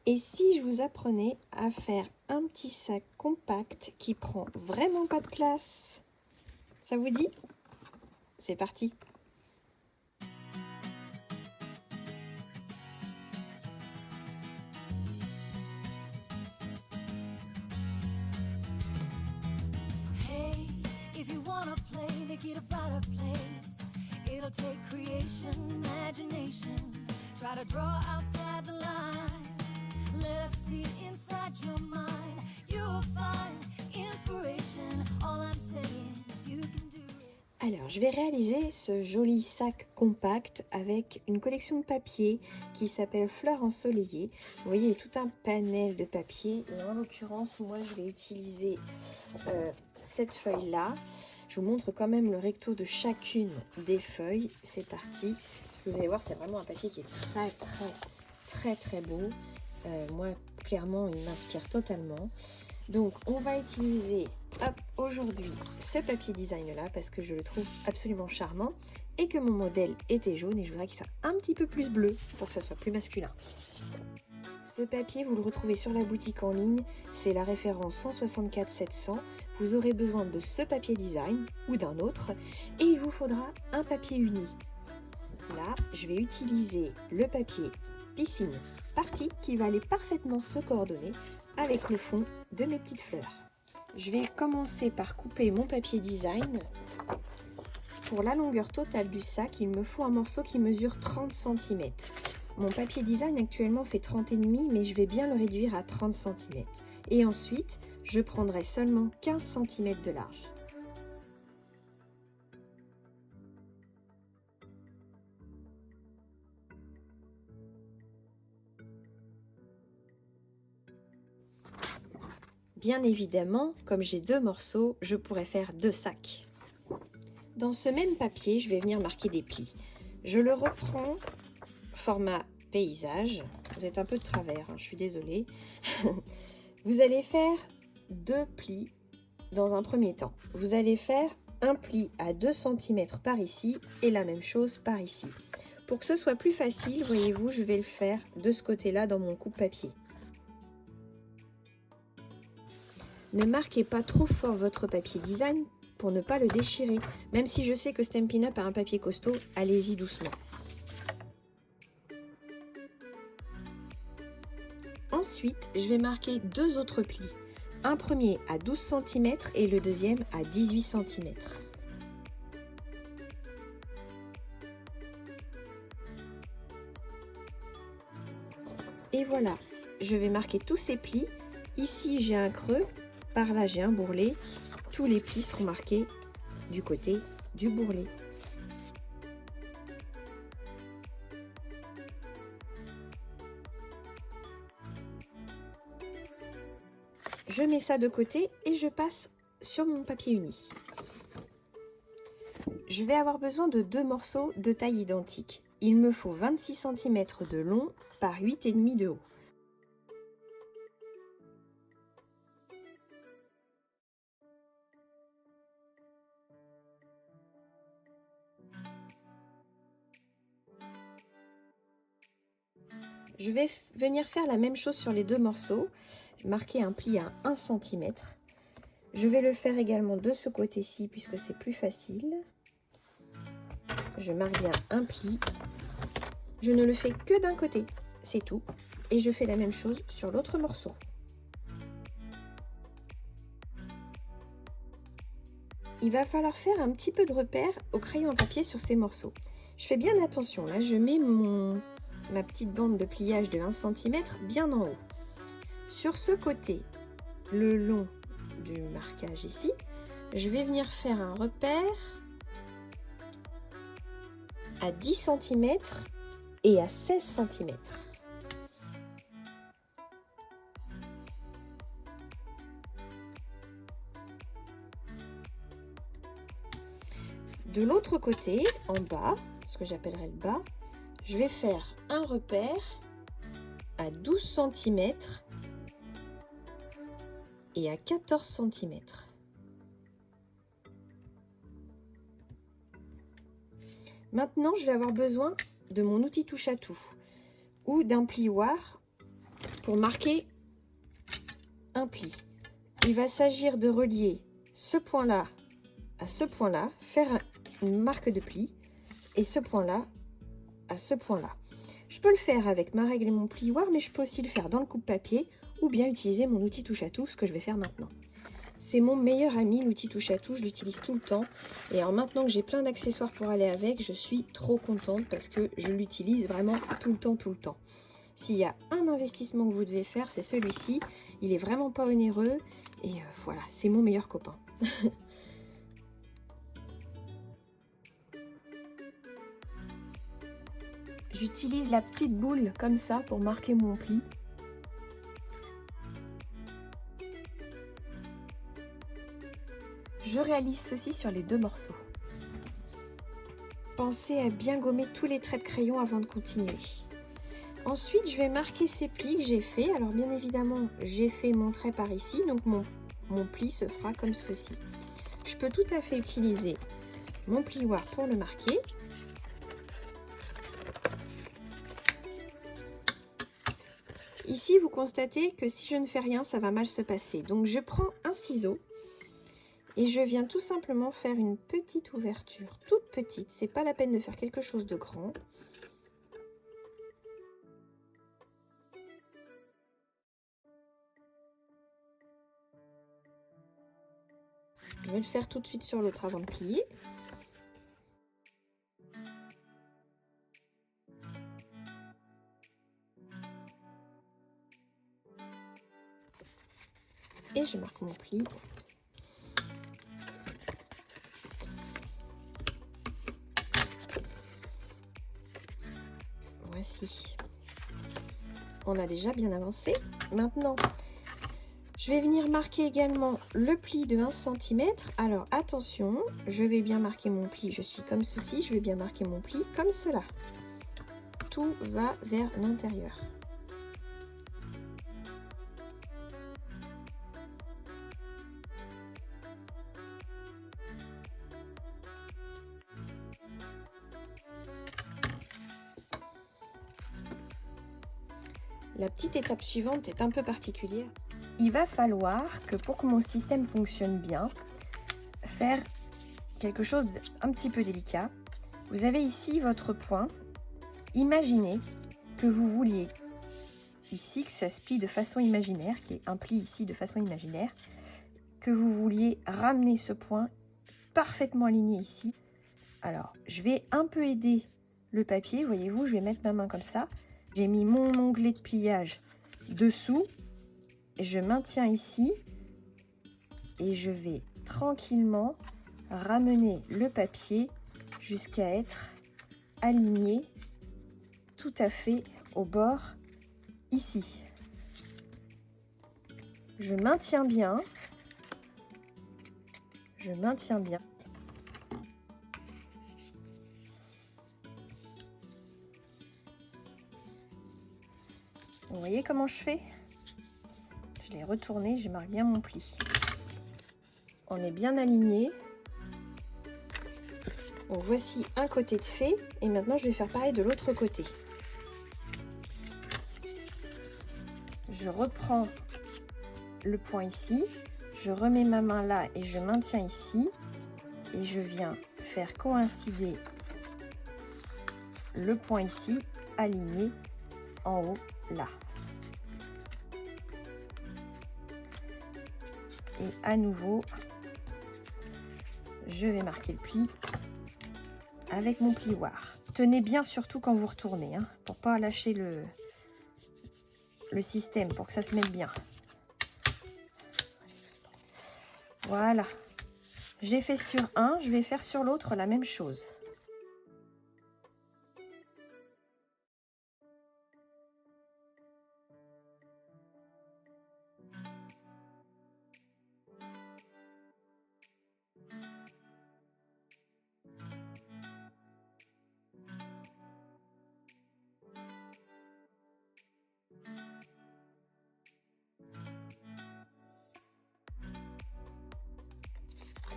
Et si je vous apprenais à faire un petit sac compact qui prend vraiment pas de place? Ça vous dit? C'est parti! Hey, if you wanna play, make it about a place. It'll take creation, imagination. Try to draw outside the line. Let us see inside your mind. You'll find inspiration. All I'm saying is you can do it. Alors, je vais réaliser ce joli sac compact avec une collection de papier qui s'appelle Fleurs ensoleillées. Vous voyez, il y a tout un panel de papier. Et en l'occurrence, moi, je vais utiliser cette feuille-là. Je vous montre quand même le recto de chacune des feuilles. C'est parti. Parce que vous allez voir, c'est vraiment un papier qui est très beau. Moi, clairement, il m'inspire totalement. Donc, on va utiliser aujourd'hui ce papier design là parce que je le trouve absolument charmant et que mon modèle était jaune et je voudrais qu'il soit un petit peu plus bleu pour que ça soit plus masculin. Ce papier, vous le retrouvez sur la boutique en ligne, c'est la référence 164 700. Vous aurez besoin de ce papier design ou d'un autre et il vous faudra un papier uni. Là, je vais utiliser le papier piscine parti qui va aller parfaitement se coordonner avec le fond de mes petites fleurs. Je vais commencer par couper mon papier design. Pour la longueur totale du sac, il me faut un morceau qui mesure 30 cm. Mon papier design actuellement fait 30,5 mais je vais bien le réduire à 30 cm. Et ensuite, je prendrai seulement 15 cm de large. Bien évidemment, comme j'ai deux morceaux, je pourrais faire deux sacs. Dans ce même papier, je vais venir marquer des plis. Je le reprends format paysage. Vous êtes un peu de travers, hein, je suis désolée. Vous allez faire deux plis dans un premier temps. Vous allez faire un pli à 2 cm par ici et la même chose par ici. Pour que ce soit plus facile, voyez-vous, je vais le faire de ce côté-là dans mon coupe-papier. Ne marquez pas trop fort votre papier design pour ne pas le déchirer. Même si je sais que Stampin' Up a un papier costaud, allez-y doucement. Ensuite, je vais marquer deux autres plis. Un premier à 12 cm et le deuxième à 18 cm. Et voilà, je vais marquer tous ces plis. Ici, j'ai un creux. Par là, j'ai un bourrelet. Tous les plis seront marqués du côté du bourrelet. Je mets ça de côté et je passe sur mon papier uni. Je vais avoir besoin de deux morceaux de taille identique. Il me faut 26 cm de long par 8,5 de haut. Je vais venir faire la même chose sur les deux morceaux. Marquer un pli à 1 cm. Je vais le faire également de ce côté-ci puisque c'est plus facile. Je marque bien un pli. Je ne le fais que d'un côté, c'est tout. Et je fais la même chose sur l'autre morceau. Il va falloir faire un petit peu de repère au crayon à papier sur ces morceaux. Je fais bien attention, là je mets ma petite bande de pliage de 1 cm bien en haut. Sur ce côté, le long du marquage ici, je vais venir faire un repère à 10 cm et à 16 cm. De l'autre côté, en bas, ce que j'appellerai le bas, je vais faire un repère à 12 cm et à 14 cm. Maintenant, je vais avoir besoin de mon outil touche à tout ou d'un plioir pour marquer un pli. Il va s'agir de relier ce point-là à ce point-là, faire une marque de pli, et ce point-là à ce point-là. Je peux le faire avec ma règle et mon plioir, mais je peux aussi le faire dans le coupe-papier ou bien utiliser mon outil touche-à-tout, ce que je vais faire maintenant. C'est mon meilleur ami, l'outil touche-à-tout, je l'utilise tout le temps. Et alors maintenant que j'ai plein d'accessoires pour aller avec, je suis trop contente parce que je l'utilise vraiment tout le temps, tout le temps. S'il y a un investissement que vous devez faire, c'est celui-ci. Il est vraiment pas onéreux et voilà, c'est mon meilleur copain. J'utilise la petite boule comme ça pour marquer mon pli. Je réalise ceci sur les deux morceaux. Pensez à bien gommer tous les traits de crayon avant de continuer. Ensuite, je vais marquer ces plis que j'ai fait. Alors bien évidemment, j'ai fait mon trait par ici, donc mon pli se fera comme ceci. Je peux tout à fait utiliser mon plioir pour le marquer. Ici, vous constatez que si je ne fais rien, ça va mal se passer. Donc, je prends un ciseau et je viens tout simplement faire une petite ouverture, toute petite. C'est pas la peine de faire quelque chose de grand. Je vais le faire tout de suite sur l'autre avant de plier. Et je marque mon pli. Voici. On a déjà bien avancé. Maintenant, je vais venir marquer également le pli de 1 cm. Alors attention, je vais bien marquer mon pli. Je suis comme ceci. Je vais bien marquer mon pli comme cela. Tout va vers l'intérieur. La petite étape suivante est un peu particulière. Il va falloir que pour que mon système fonctionne bien, faire quelque chose d'un petit peu délicat. Vous avez ici votre point. Imaginez que vous vouliez ici que ça se plie de façon imaginaire, qu'il y ait un pli ici de façon imaginaire, que vous vouliez ramener ce point parfaitement aligné ici. Alors, je vais un peu aider le papier, voyez-vous, je vais mettre ma main comme ça. J'ai mis mon onglet de pliage dessous, je maintiens ici et je vais tranquillement ramener le papier jusqu'à être aligné tout à fait au bord ici. Je maintiens bien, je maintiens bien. Vous voyez comment je fais? Je l'ai retourné, je marque bien mon pli. On est bien aligné. Donc voici un côté de fait et maintenant je vais faire pareil de l'autre côté. Je reprends le point ici, je remets ma main là et je maintiens ici et je viens faire coïncider le point ici aligné en haut là. Et à nouveau, je vais marquer le pli avec mon plioir. Tenez bien surtout quand vous retournez, hein, pour pas lâcher le système, pour que ça se mette bien. Voilà. J'ai fait sur un, je vais faire sur l'autre la même chose.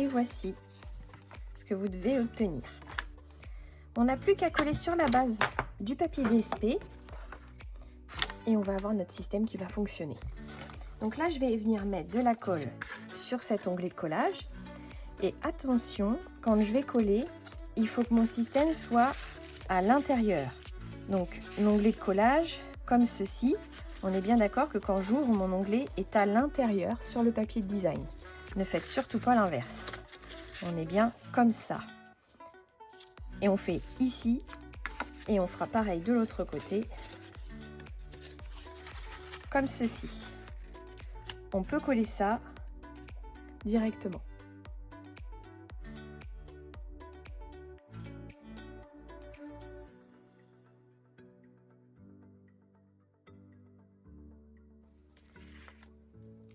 Et voici ce que vous devez obtenir. On n'a plus qu'à coller sur la base du papier DSP et on va avoir notre système qui va fonctionner. Donc là, je vais venir mettre de la colle sur cet onglet de collage. Et attention, quand je vais coller, il faut que mon système soit à l'intérieur. Donc l'onglet de collage, comme ceci, on est bien d'accord que quand j'ouvre, mon onglet est à l'intérieur sur le papier de design. Ne faites surtout pas l'inverse. On est bien comme ça. Et on fait ici, et on fera pareil de l'autre côté, comme ceci. On peut coller ça directement.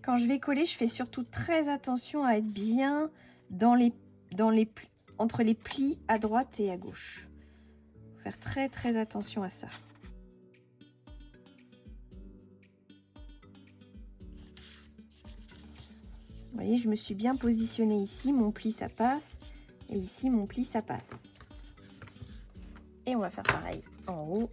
Quand je vais coller, je fais surtout très attention à être bien entre les plis à droite et à gauche. Faut faire très attention à ça. Vous voyez, je me suis bien positionnée ici, mon pli ça passe, et ici mon pli ça passe. Et on va faire pareil en haut.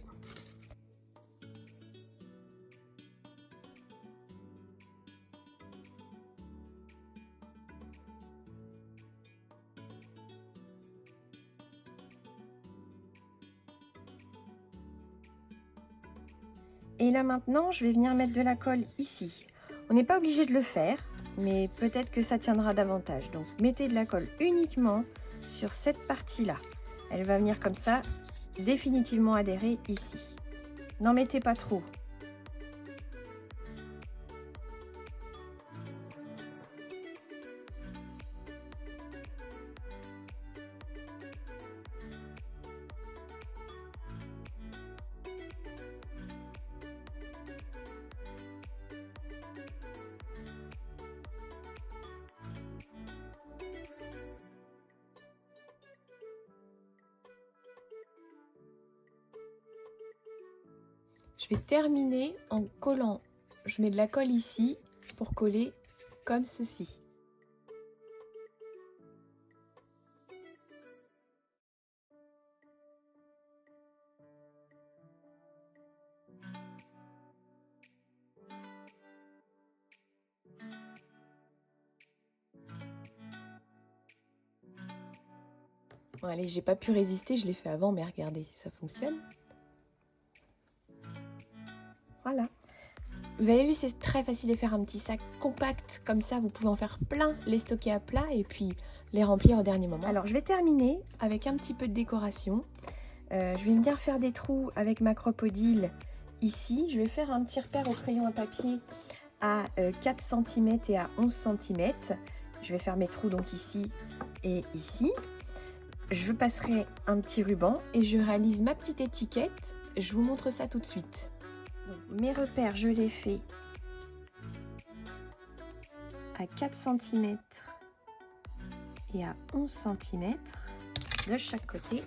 Et là maintenant, je vais venir mettre de la colle ici. On n'est pas obligé de le faire, mais peut-être que ça tiendra davantage. Donc mettez de la colle uniquement sur cette partie-là. Elle va venir comme ça, définitivement adhérer ici. N'en mettez pas trop. Je vais terminer en collant. Je mets de la colle ici pour coller comme ceci. Bon, allez, j'ai pas pu résister, je l'ai fait avant, mais regardez, ça fonctionne. Voilà. Vous avez vu, c'est très facile de faire un petit sac compact comme ça. Vous pouvez en faire plein, les stocker à plat et puis les remplir au dernier moment. Alors, je vais terminer avec un petit peu de décoration. Je vais venir faire des trous avec ma crocodile ici. Je vais faire un petit repère au crayon à papier à 4 cm et à 11 cm. Je vais faire mes trous donc ici et ici. Je passerai un petit ruban et je réalise ma petite étiquette. Je vous montre ça tout de suite. Donc, mes repères, je les fais à 4 cm et à 11 cm de chaque côté.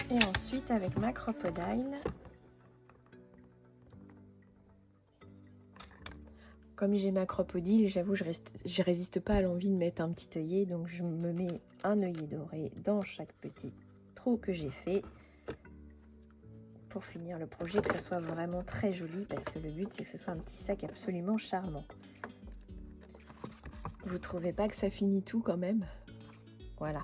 Et ensuite, avec ma crocodile, comme j'ai ma crocodile, j'avoue, je résiste pas à l'envie de mettre un petit œillet, donc je me mets un œillet doré dans chaque petit trou que j'ai fait pour finir le projet, que ça soit vraiment très joli, parce que le but c'est que ce soit un petit sac absolument charmant. Vous trouvez pas que ça finit tout quand même? Voilà.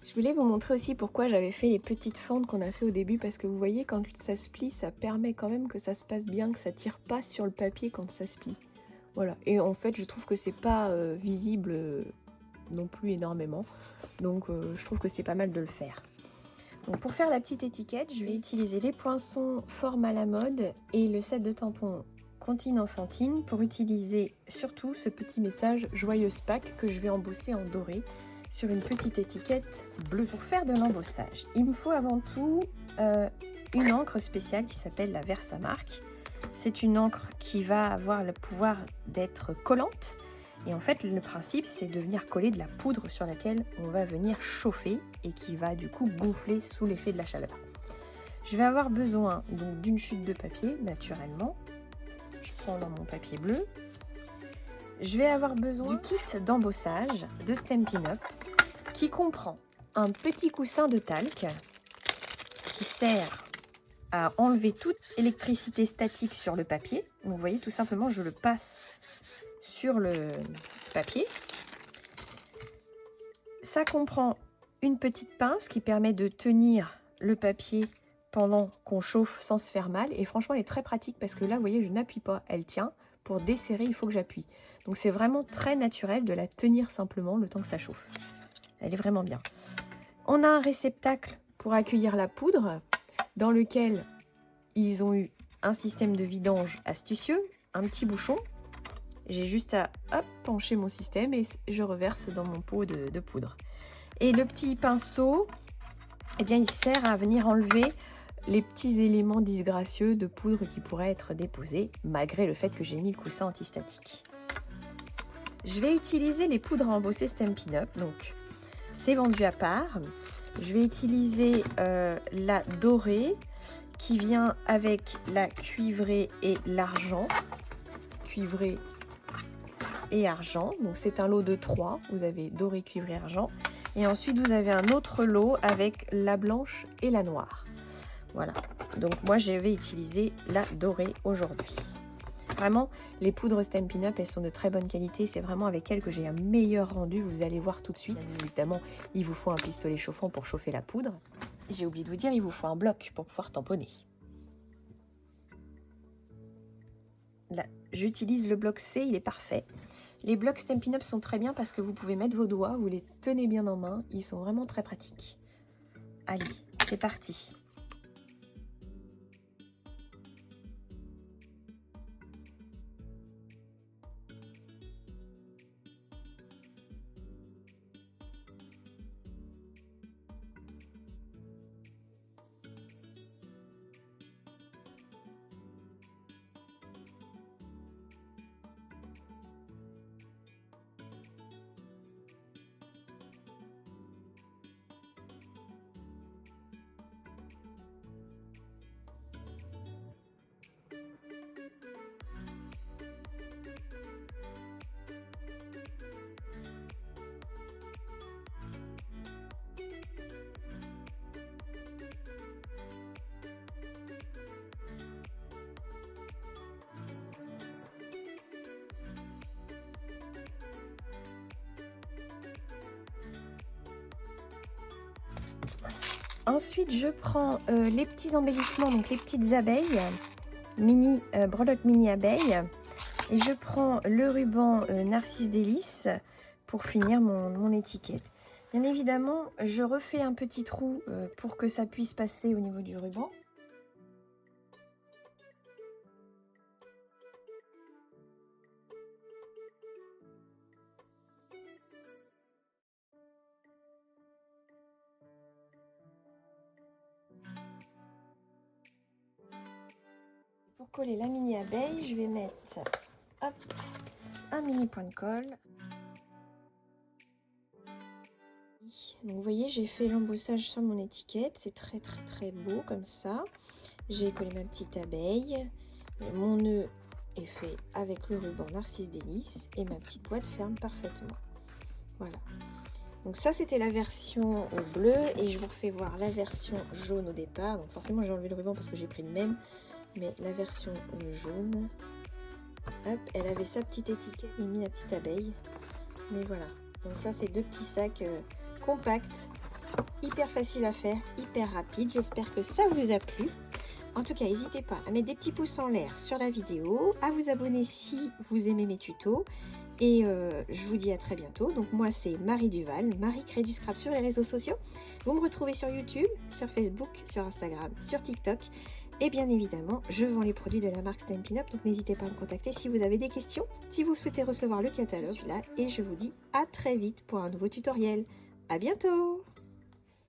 Je voulais vous montrer aussi pourquoi j'avais fait les petites fentes qu'on a fait au début, parce que vous voyez, quand ça se plie, ça permet quand même que ça se passe bien, que ça tire pas sur le papier quand ça se plie. Voilà, et en fait je trouve que c'est pas visible non plus énormément, donc je trouve que c'est pas mal de le faire. Donc pour faire la petite étiquette, je vais utiliser les poinçons forme à la mode et le set de tampons Comptine Enfantine pour utiliser surtout ce petit message Joyeuse Pâques que je vais embosser en doré sur une petite étiquette bleue. Pour faire de l'embossage, il me faut avant tout une encre spéciale qui s'appelle la Versamark. C'est une encre qui va avoir le pouvoir d'être collante. Et en fait, le principe, c'est de venir coller de la poudre sur laquelle on va venir chauffer et qui va du coup gonfler sous l'effet de la chaleur. Je vais avoir besoin donc d'une chute de papier, naturellement. Je prends dans mon papier bleu. je vais avoir besoin du kit d'embossage de Stampin' Up qui comprend un petit coussin de talc qui sert à enlever toute électricité statique sur le papier. Donc vous voyez, tout simplement, je le passe sur le papier. Ça comprend une petite pince qui permet de tenir le papier pendant qu'on chauffe sans se faire mal. Et franchement, elle est très pratique parce que là, vous voyez, je n'appuie pas, elle tient. Pour desserrer, il faut que j'appuie. Donc c'est vraiment très naturel de la tenir simplement le temps que ça chauffe. Elle est vraiment bien. On a un réceptacle pour accueillir la poudre dans lequel ils ont eu un système de vidange astucieux, un petit bouchon. J'ai juste à pencher mon système et je reverse dans mon pot de poudre. Et le petit pinceau, eh bien, il sert à venir enlever les petits éléments disgracieux de poudre qui pourraient être déposés, malgré le fait que j'ai mis le coussin antistatique. Je vais utiliser les poudres à embosser Stampin' Up, donc c'est vendu à part. Je vais utiliser la dorée qui vient avec la cuivrée et l'argent. Cuivrée et argent, donc c'est un lot de 3. Vous avez dorée, cuivrée, argent. Et ensuite vous avez un autre lot avec la blanche et la noire. Voilà, donc moi je vais utiliser la dorée aujourd'hui. Vraiment, les poudres Stampin' Up, elles sont de très bonne qualité. C'est vraiment avec elles que j'ai un meilleur rendu, vous allez voir tout de suite. Bien évidemment, il vous faut un pistolet chauffant pour chauffer la poudre. J'ai oublié de vous dire, il vous faut un bloc pour pouvoir tamponner. Là, j'utilise le bloc C, il est parfait. Les blocs Stampin' Up sont très bien parce que vous pouvez mettre vos doigts, vous les tenez bien en main, ils sont vraiment très pratiques. Allez, c'est parti. Ensuite, je prends les petits embellissements, donc les petites abeilles, breloque mini abeille. Et je prends le ruban Narcisse Délices pour finir mon étiquette. Bien évidemment, je refais un petit trou pour que ça puisse passer au niveau du ruban. Pour coller la mini abeille, je vais mettre un mini point de colle. Donc vous voyez, j'ai fait l'embossage sur mon étiquette, c'est très beau comme ça. J'ai collé ma petite abeille, mon nœud est fait avec le ruban Narcisse Délices et ma petite boîte ferme parfaitement. Voilà. Donc ça c'était la version bleue et je vous refais voir la version jaune au départ. Donc forcément j'ai enlevé le ruban parce que j'ai pris le même. Mais la version jaune, hop, elle avait sa petite étiquette, j'ai mis la petite abeille. Mais voilà, donc ça c'est 2 petits sacs compacts, hyper facile à faire, hyper rapide. J'espère que ça vous a plu. En tout cas, n'hésitez pas à mettre des petits pouces en l'air sur la vidéo, à vous abonner si vous aimez mes tutos. Et je vous dis à très bientôt. Donc moi c'est Marie Duval, Marie crée du scrap sur les réseaux sociaux. Vous me retrouvez sur YouTube, sur Facebook, sur Instagram, sur TikTok. Et bien évidemment, je vends les produits de la marque Stampin' Up, donc n'hésitez pas à me contacter si vous avez des questions, si vous souhaitez recevoir le catalogue. Je suis là et je vous dis à très vite pour un nouveau tutoriel. À bientôt!